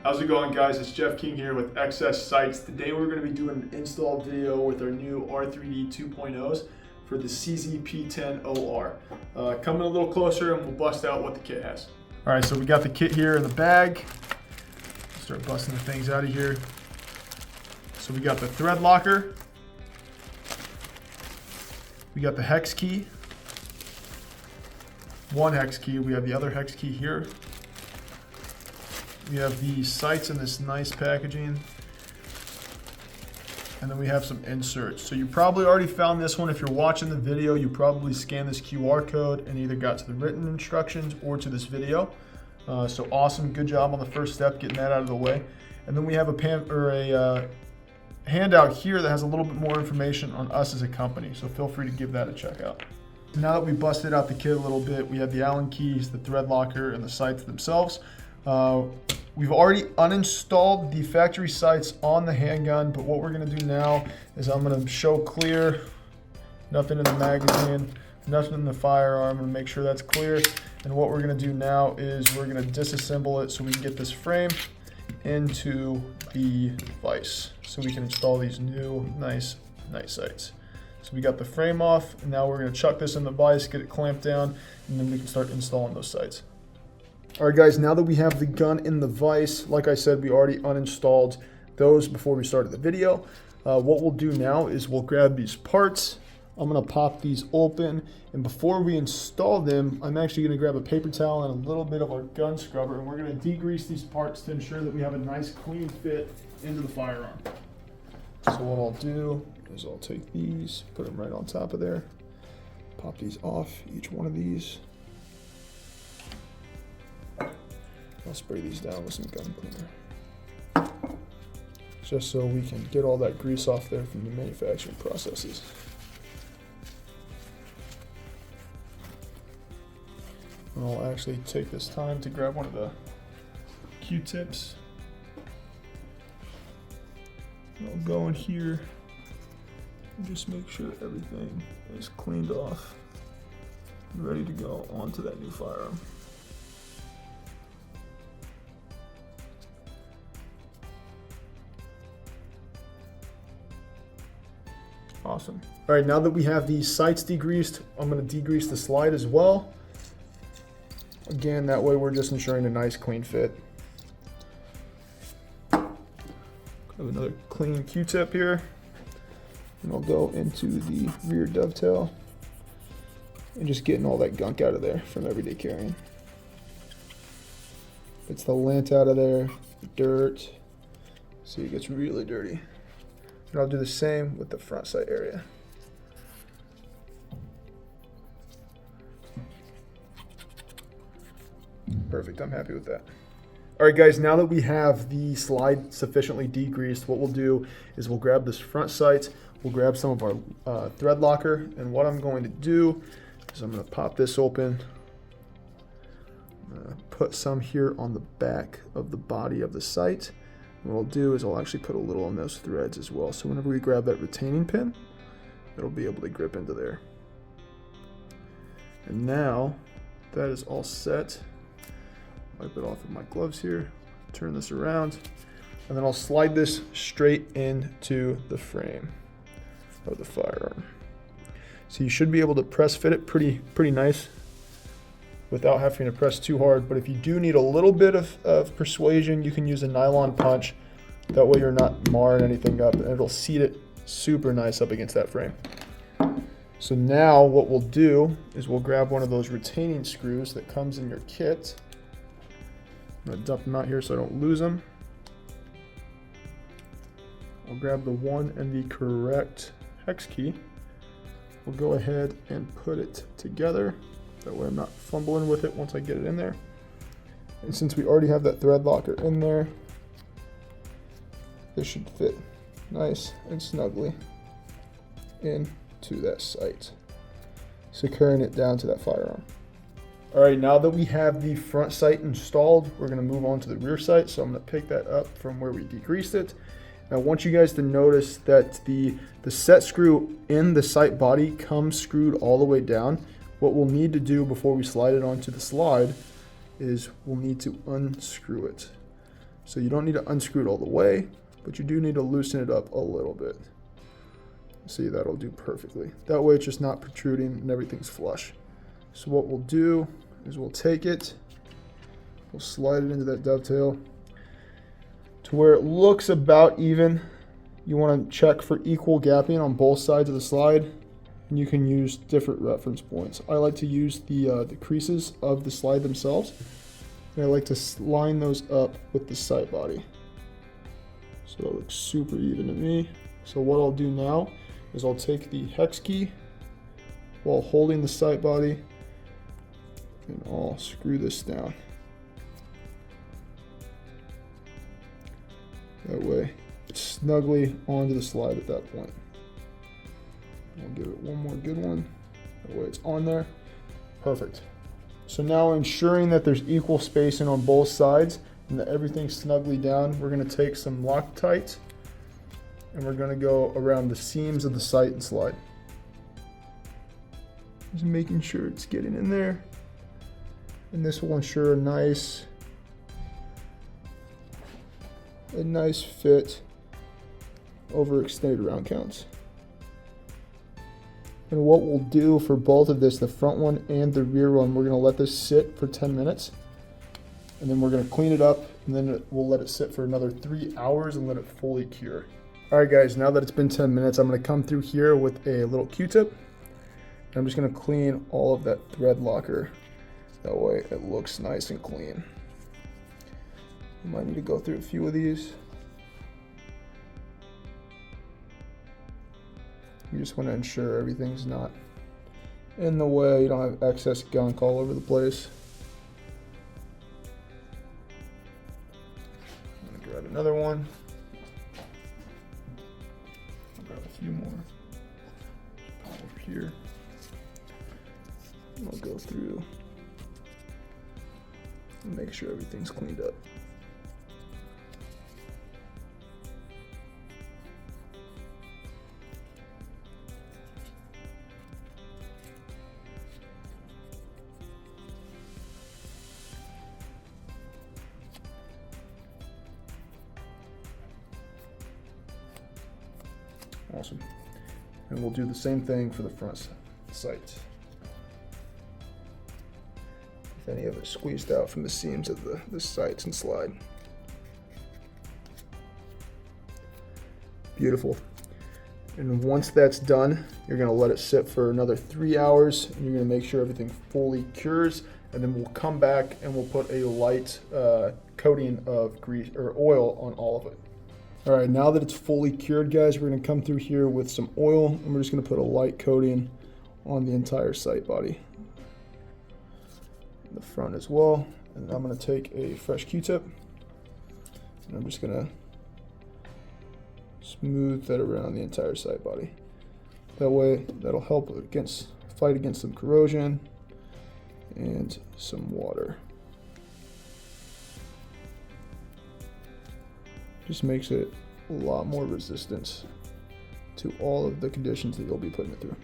How's it going, guys? It's Jeff King here with XS Sights. Today we're going to be doing an install video with our new R3D 2.0s for the P10 OR. Coming a little closer and we'll bust out what the kit has. All right, so we got the kit here in the bag. Start busting the things out of here. So we got the thread locker. We got the hex key. One hex key. We have the other hex key here. We have the sights in this nice packaging. And then we have some inserts. So you probably already found this one. If you're watching the video, you probably scanned this QR code and either got to the written instructions or to this video. So awesome, good job on the first step, getting that out of the way. And then we have a handout here that has a little bit more information on us as a company. So feel free to give that a check out. Now that we busted out the kit a little bit, we have the Allen keys, the thread locker, and the sights themselves. We've already uninstalled the factory sights on the handgun, but what we're going to do now is I'm going to show clear, nothing in the magazine, nothing in the firearm. I'm going to make sure that's clear. And what we're going to do now is we're going to disassemble it so we can get this frame into the vise so we can install these new nice sights. So we got the frame off, and now we're going to chuck this in the vise, get it clamped down, and then we can start installing those sights. All right, guys, now that we have the gun in the vise, like I said, we already uninstalled those before we started the video. What we'll do now is we'll grab these parts. I'm gonna pop these open, and before we install them, I'm actually gonna grab a paper towel and a little bit of our gun scrubber, and we're gonna degrease these parts to ensure that we have a nice clean fit into the firearm. So what I'll do is I'll take these, put them right on top of there, pop these off, each one of these. I'll spray these down with some gun cleaner, just so we can get all that grease off there from the manufacturing processes. And I'll actually take this time to grab one of the Q-tips. I'll go in here and just make sure everything is cleaned off and ready to go onto that new firearm. Awesome. All right, now that we have these sights degreased, I'm going to degrease the slide as well. Again, that way we're just ensuring a nice clean fit. Have another clean Q-tip here, and I'll go into the rear dovetail and just getting all that gunk out of there from everyday carrying. It's the lint out of there, the dirt. See, it gets really dirty. And I'll do the same with the front sight area. Perfect, I'm happy with that. All right, guys, now that we have the slide sufficiently degreased, what we'll do is we'll grab this front sight, we'll grab some of our thread locker, and what I'm going to do is I'm gonna pop this open. I'm gonna put some here on the back of the body of the sight. What I'll do is I'll actually put a little on those threads as well. So whenever we grab that retaining pin, it'll be able to grip into there. And now that is all set. Wipe it off with my gloves here, turn this around, and then I'll slide this straight into the frame of the firearm. So you should be able to press fit it pretty nice without having to press too hard. But if you do need a little bit of persuasion, you can use a nylon punch. That way you're not marring anything up, and it'll seat it super nice up against that frame. So now what we'll do is we'll grab one of those retaining screws that comes in your kit. I'm gonna dump them out here so I don't lose them. I'll grab the one and the correct hex key. We'll go ahead and put it together. That way I'm not fumbling with it once I get it in there. And since we already have that thread locker in there, this should fit nice and snugly into that sight, securing it down to that firearm. All right, now that we have the front sight installed, we're gonna move on to the rear sight. So I'm gonna pick that up from where we degreased it. And I want you guys to notice that the set screw in the sight body comes screwed all the way down. What we'll need to do before we slide it onto the slide is we'll need to unscrew it. So you don't need to unscrew it all the way, but you do need to loosen it up a little bit. See, that'll do perfectly. That way it's just not protruding and everything's flush. So what we'll do is we'll take it, we'll slide it into that dovetail to where it looks about even. You want to check for equal gapping on both sides of the slide, and you can use different reference points. I like to use the creases of the slide themselves, and I like to line those up with the sight body. So it looks super even to me. So what I'll do now is I'll take the hex key while holding the sight body, and I'll screw this down. That way it's snugly onto the slide at that point. I'll give it one more good one. That way it's on there. Perfect. So now, ensuring that there's equal spacing on both sides and that everything's snugly down, we're going to take some Loctite and we're going to go around the seams of the sight and slide. Just making sure it's getting in there. And this will ensure a nice fit over extended round counts. And what we'll do for both of this, the front one and the rear one, we're going to let this sit for 10 minutes. And then we're going to clean it up, and then we'll let it sit for another 3 hours and let it fully cure. All right, guys, now that it's been 10 minutes, I'm going to come through here with a little Q-tip. I'm just going to clean all of that thread locker. That way it looks nice and clean. You might need to go through a few of these. You just want to ensure everything's not in the way, you don't have excess gunk all over the place. I'm going to grab another one. I'll grab a few more. Pop over here. And I'll go through and make sure everything's cleaned up. Awesome. And we'll do the same thing for the front sight. If any of it squeezed out from the seams of the sights and slide. Beautiful. And once that's done, you're going to let it sit for another 3 hours, and you're going to make sure everything fully cures, and then we'll come back and we'll put a light coating of grease or oil on all of it. All right, now that it's fully cured, guys, we're going to come through here with some oil, and we're just going to put a light coating on the entire sight body. The front as well. And I'm going to take a fresh Q-tip, and I'm just going to smooth that around the entire sight body. That way, that'll help fight against some corrosion and some water. Just makes it a lot more resistant to all of the conditions that you'll be putting it through.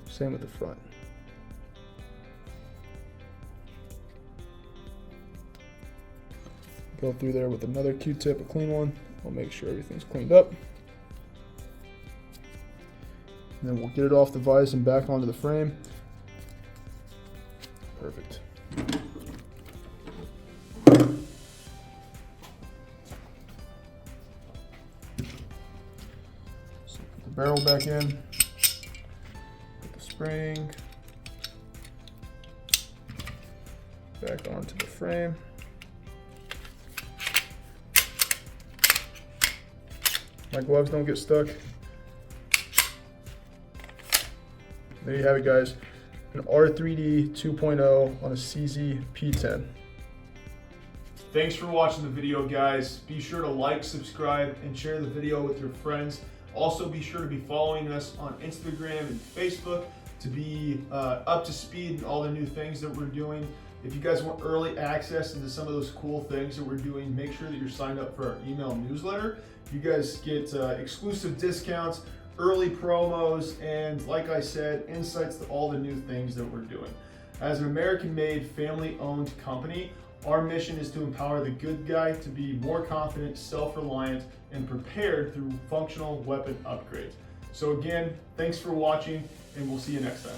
Same with the front. Go through there with another Q-tip, a clean one. I'll make sure everything's cleaned up. And then we'll get it off the vise and back onto the frame. Perfect. Barrel back in, put the spring back onto the frame. My gloves don't get stuck. There you have it, guys. An R3D 2.0 on a CZ P10. Thanks for watching the video, guys. Be sure to like, subscribe, and share the video with your friends. Also, be sure to be following us on Instagram and Facebook to be up to speed in all the new things that we're doing. If you guys want early access into some of those cool things that we're doing, make sure that you're signed up for our email newsletter. You guys get exclusive discounts, early promos, and like I said, insights to all the new things that we're doing. As an American-made, family-owned company, Our mission is to empower the good guy to be more confident, self-reliant, and prepared through functional weapon upgrades. So again, thanks for watching, and we'll see you next time.